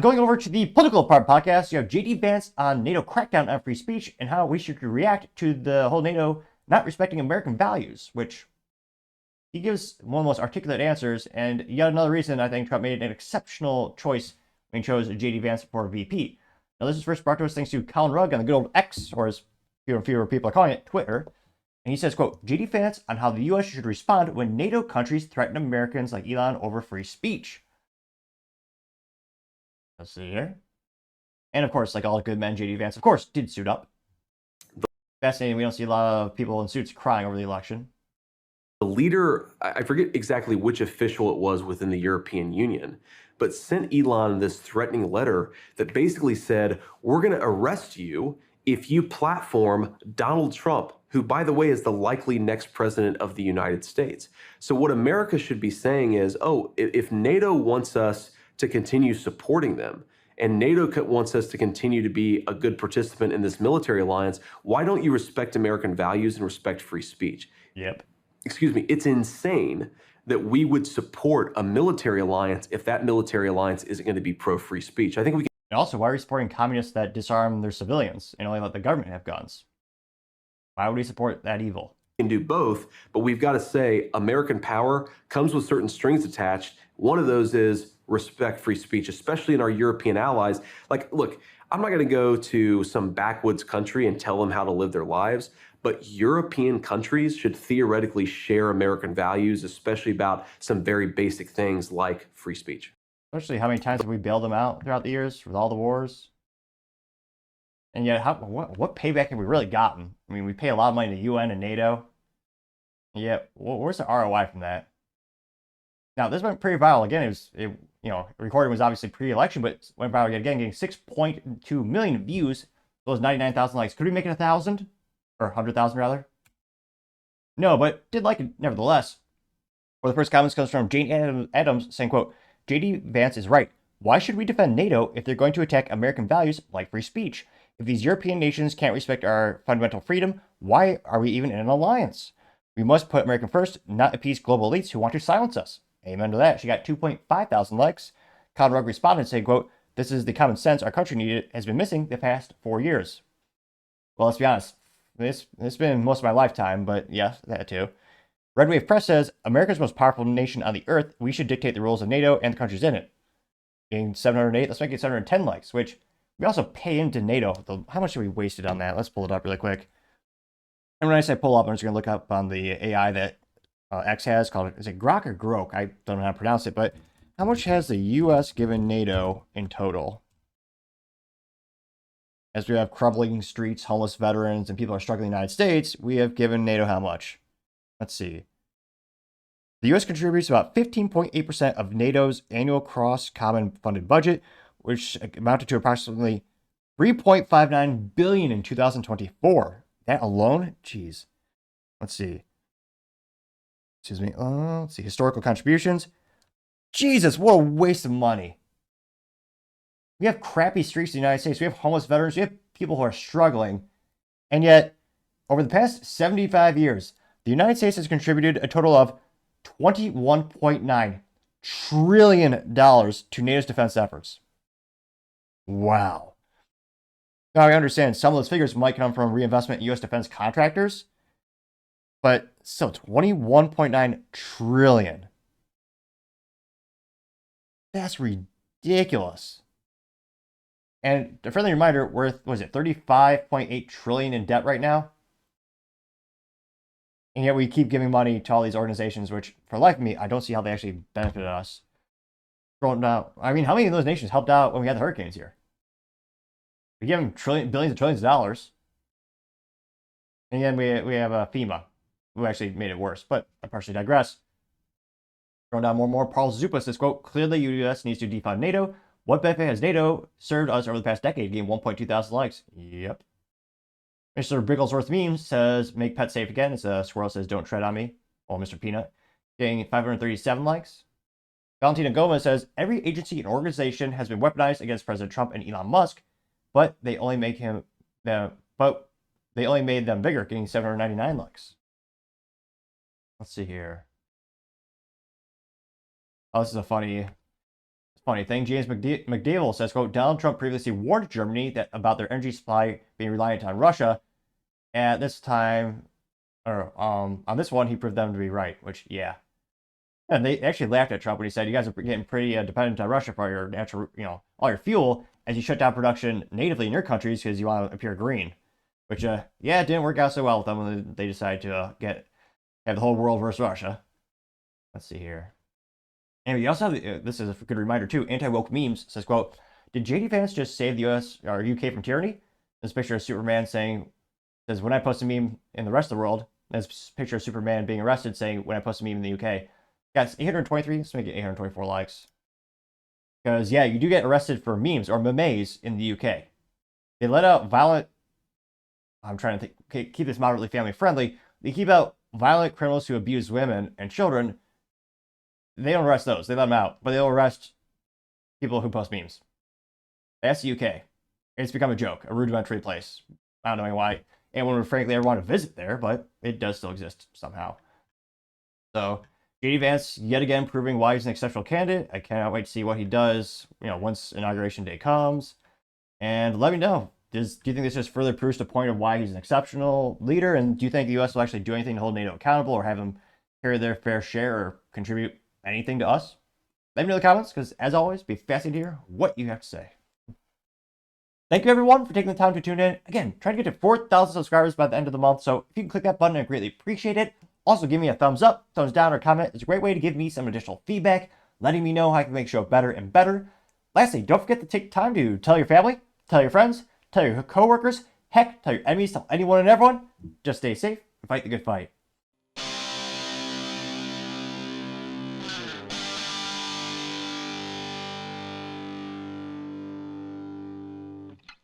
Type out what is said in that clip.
Going over to the political part podcast, you have JD Vance on NATO crackdown on free speech and how we should react to the whole NATO not respecting American values, which he gives one of the most articulate answers. And yet another reason I think Trump made an exceptional choice when he chose JD Vance for VP. Now, this is first brought to us thanks to Colin Rugg on the good old X, or as fewer and fewer people are calling it, Twitter. And he says, quote, JD Vance on how the U.S. should respond when NATO countries threaten Americans like Elon over free speech. Let's see here. And of course, like all good men, JD Vance, of course, did suit up. Fascinating. We don't see a lot of people in suits crying over the election. The leader, I forget exactly which official it was within the European Union, but sent Elon this threatening letter that basically said, we're going to arrest you if you platform Donald Trump, who, by the way, is the likely next president of the United States. So what America should be saying is, oh, if NATO wants us to continue supporting them, and NATO wants us to continue to be a good participant in this military alliance, why don't you respect American values and respect free speech? Yep. Excuse me, it's insane that we would support a military alliance if that military alliance isn't going to be pro-free speech. I think we can. And also, why are we supporting communists that disarm their civilians and only let the government have guns? Why would we support that evil? Can do both, but we've got to say American power comes with certain strings attached. One of those is respect free speech, especially in our European allies. Like, look, I'm not going to go to some backwoods country and tell them how to live their lives, but European countries should theoretically share American values, especially about some very basic things like free speech. Especially how many times have we bailed them out throughout the years with all the wars? And yet, what payback have we really gotten? I mean, we pay a lot of money to UN and NATO. Yeah, where's the ROI from that? Now, this went pretty viral. Again, recording was obviously pre-election, but it went viral again, getting 6.2 million views. Those 99,000 likes. Could we make it 1,000? Or 100,000 rather? No, but did like it nevertheless. One of the first comments comes from Jane Adams saying, quote, JD Vance is right. Why should we defend NATO if they're going to attack American values like free speech? If these European nations can't respect our fundamental freedom, why are we even in an alliance? We must put America first, not appease global elites who want to silence us. Amen to that. She got 2.5 thousand likes. Colin Rugg responded saying, quote, this is the common sense our country needed has been missing the past 4 years. Well, let's be honest. This has been most of my lifetime, but yes, that too. Red Wave Press says, America's most powerful nation on the earth. We should dictate the rules of NATO and the countries in it. Being 708, let's make it 710 likes, which we also pay into NATO. How much have we wasted on that? Let's pull it up really quick. And when I say pull up, I'm just going to look up on the AI that X has called, is it Grok or Grok? I don't know how to pronounce it, but how much has the U.S. given NATO in total? As we have crumbling streets, homeless veterans, and people are struggling in the United States, we have given NATO how much? Let's see. The U.S. contributes about 15.8% of NATO's annual cross-common funded budget, which amounted to approximately $3.59 billion in 2024. That alone? Jeez. Let's see. Excuse me. Let's see. Historical contributions. Jesus, what a waste of money. We have crappy streets in the United States. We have homeless veterans. We have people who are struggling. And yet, over the past 75 years, the United States has contributed a total of $21.9 trillion to NATO's defense efforts. Wow. Now, I understand some of those figures might come from reinvestment in U.S. defense contractors, but still, $21.9 trillion. That's ridiculous. And a friendly reminder, worth, was it $35.8 trillion in debt right now? And yet we keep giving money to all these organizations, which, for the life of me, I don't see how they actually benefited us. I mean, how many of those nations helped out when we had the hurricanes here? We give them billions and trillions of dollars. And then we have FEMA, who actually made it worse, but I partially digress. Throwing down more and more, Paul Zupa says, quote, clearly the U.S. needs to defund NATO. What benefit has NATO served us over the past decade, getting 1.2 thousand likes? Yep. Mr. Bigglesworth Memes says, make pets safe again. It's a squirrel says, don't tread on me. Or Mr. Peanut, getting 537 likes. Valentina Gomez says, every agency and organization has been weaponized against President Trump and Elon Musk, but they only made them bigger, getting 799 likes. Let's see here. Oh, this is a funny funny thing, James McDaniel says, quote, Donald Trump previously warned Germany that about their energy supply being reliant on Russia. At this time, or on this one, he proved them to be right, which, yeah. And they actually laughed at Trump when he said, you guys are getting pretty dependent on Russia for your natural, all your fuel as you shut down production natively in your countries because you want to appear green. Which, yeah, it didn't work out so well with them when they decided to have the whole world versus Russia. Let's see here. And we also have, this is a good reminder too, anti-woke memes says, quote, did JD Vance just save the US or UK from tyranny? This picture of Superman says, when I post a meme in the rest of the world, this picture of Superman being arrested saying, when I post a meme in the UK. Guys, 823, let's make it 824 likes. Because, yeah, you do get arrested for memes or memes in the UK. They let out violent, I'm trying to think, keep this moderately family friendly. They keep out violent criminals who abuse women and children. They don't arrest those. They let them out. But they'll arrest people who post memes. That's the UK. It's become a joke, a rudimentary place. I don't know why anyone would frankly ever want to visit there, but it does still exist somehow. So, JD Vance, yet again, proving why he's an exceptional candidate. I cannot wait to see what he does, once Inauguration Day comes. And let me know. Do you think this just further proves the point of why he's an exceptional leader? And do you think the U.S. will actually do anything to hold NATO accountable or have them carry their fair share or contribute anything to us? Let me know in the comments, because as always, be fascinated to hear what you have to say. Thank you, everyone, for taking the time to tune in. Again, trying to get to 4,000 subscribers by the end of the month, so if you can click that button, I greatly appreciate it. Also, give me a thumbs up, thumbs down, or comment. It's a great way to give me some additional feedback, letting me know how I can make the show better and better. Lastly, don't forget to take time to tell your family, tell your friends, tell your coworkers, heck, tell your enemies, tell anyone and everyone. Just stay safe and fight the good fight.